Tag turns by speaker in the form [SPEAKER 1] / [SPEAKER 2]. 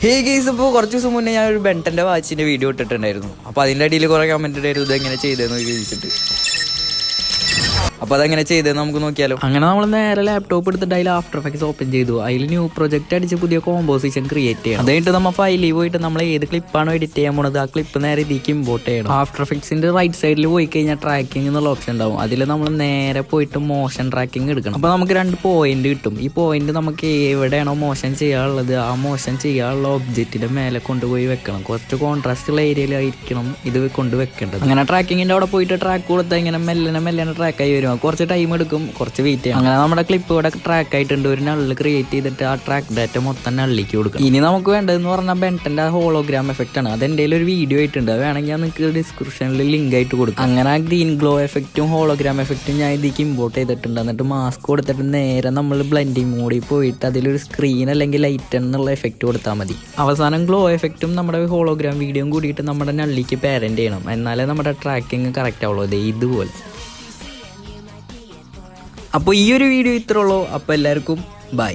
[SPEAKER 1] ഹേ guys, ഇപ്പോൾ കുറച്ച് ദിവസം മുന്നേ ഞാൻ ഒരു ബെൻറ്റൻ്റെ വാച്ചിൻ്റെ വീഡിയോ ഇട്ടിട്ടുണ്ടായിരുന്നു. അപ്പോൾ അതിൻ്റെ അടിയിൽ കുറേ കമൻറ്റ് ഉണ്ടായിരുന്നു, ഇതെങ്ങനെ ചെയ്തതെന്ന് ചോദിച്ചിട്ട്. അപ്പോൾ അതെങ്ങനെ ചെയ്തതെന്ന് നമുക്ക് നോക്കിയാലോ. അങ്ങനെ നമ്മൾ നേരെ ലാപ്ടോപ്പ് എടുത്തിട്ട് അതിൽ ആഫ്റ്റർ എഫക്ട്സ് ഓപ്പൺ ചെയ്തു. അതിൽ ന്യൂ പ്രൊജക്റ്റ് അടിച്ച് പുതിയ കോമ്പോസിഷൻ ക്രിയേറ്റ് ചെയ്യണം. അതായിട്ട് നമ്മൾ ഫയലിൽ പോയിട്ട് നമ്മൾ ഏത് ക്ലിപ്പാണോ എഡിറ്റ് ചെയ്യാൻ പോണത് ആ ക്ലിപ്പ് നേരെ ഇതിലേക്ക് ഇമ്പോർട്ട് ചെയ്യണം. ആഫ്റ്റർ എഫക്ട്സിന്റെ റൈറ്റ് സൈഡിൽ പോയി കഴിഞ്ഞാൽ ട്രാക്കിംഗ് എന്നുള്ള ഓപ്ഷൻ ഉണ്ടാവും. അതിൽ നമ്മൾ നേരെ പോയിട്ട് മോഷൻ ട്രാക്കിംഗ് എടുക്കണം. അപ്പോൾ നമുക്ക് 2 പോയിന്റ് കിട്ടും. ഈ പോയിന്റ് നമുക്ക് എവിടെയാണോ മോഷൻ ചെയ്യാനുള്ളത് ആ മോഷൻ ചെയ്യാനുള്ള ഒബ്ജക്റ്റിന്റെ മേലെ കൊണ്ടുപോയി വെക്കണം. കുറച്ച് കോൺട്രാസ്റ്റ് ഉള്ള ഏരിയയിലായിരിക്കണം ഇത് കൊണ്ടുവെക്കേണ്ടത്. അങ്ങനെ ട്രാക്കിങ്ങിന്റെ അവിടെ പോയിട്ട് ട്രാക്ക് കൊടുത്താൽ ഇങ്ങനെ മെല്ലനെ ട്രാക്കായി വരും. കുറച്ച് ടൈം എടുക്കും, കുറച്ച് വെയിറ്റ് ചെയ്യണം. അങ്ങനെ നമ്മുടെ ക്ലിപ്പ് ഇവിടെ ട്രാക്ക് ആയിട്ടുണ്ട്. ഒരു നള്ള് ക്രിയേറ്റ് ചെയ്തിട്ട് ആ ട്രാക്ക് ഡാറ്റ മൊത്തം നള്ളിക്ക് കൊടുക്കും. ഇനി നമുക്ക് വേണ്ടതെന്ന് പറഞ്ഞാൽ ബെൻറ്റൻ്റെ ഹോളോഗ്രാം എഫക്റ്റ് ആണ്. അതെൻ്റെ ഒരു വീഡിയോ ആയിട്ടുണ്ട്. അത് വേണമെങ്കിൽ നിങ്ങൾക്ക് ഡിസ്ക്രിപ്ഷനിൽ ലിങ്ക് ആയിട്ട് കൊടുക്കും. അങ്ങനെ ആ ഗ്രീൻ ഗ്ലോ എഫക്റ്റും ഹോളോഗ്രാം എഫക്റ്റും ഞാൻ ഇതിലേക്ക് ഇമ്പോർട്ട് ചെയ്തിട്ടുണ്ട്. എന്നിട്ട് മാസ്ക് കൊടുത്തിട്ട് നേരെ നമ്മൾ ബ്ലെൻഡിങ് മോഡിൽ പോയിട്ട് അതിലൊരു സ്ക്രീൻ അല്ലെങ്കിൽ ലൈറ്റ് എന്നുള്ള എഫക്റ്റ് കൊടുത്താൽ മതി. അവസാനം ഗ്ലോ എഫക്റ്റും നമ്മുടെ ഹോളോഗ്രാം വീഡിയോയും കൂടിയിട്ട് നമ്മുടെ നള്ളിക്ക് പാരന്റ് ചെയ്യണം. എന്നാലേ നമ്മുടെ ട്രാക്കിങ് കറക്റ്റ് ആവുള്ളൂ. അതെ ഇതുപോലെ. അപ്പോൾ ഈ ഒരു വീഡിയോ ഇത്രേ ഉള്ളൂ. അപ്പോൾ എല്ലാവർക്കും ബൈ.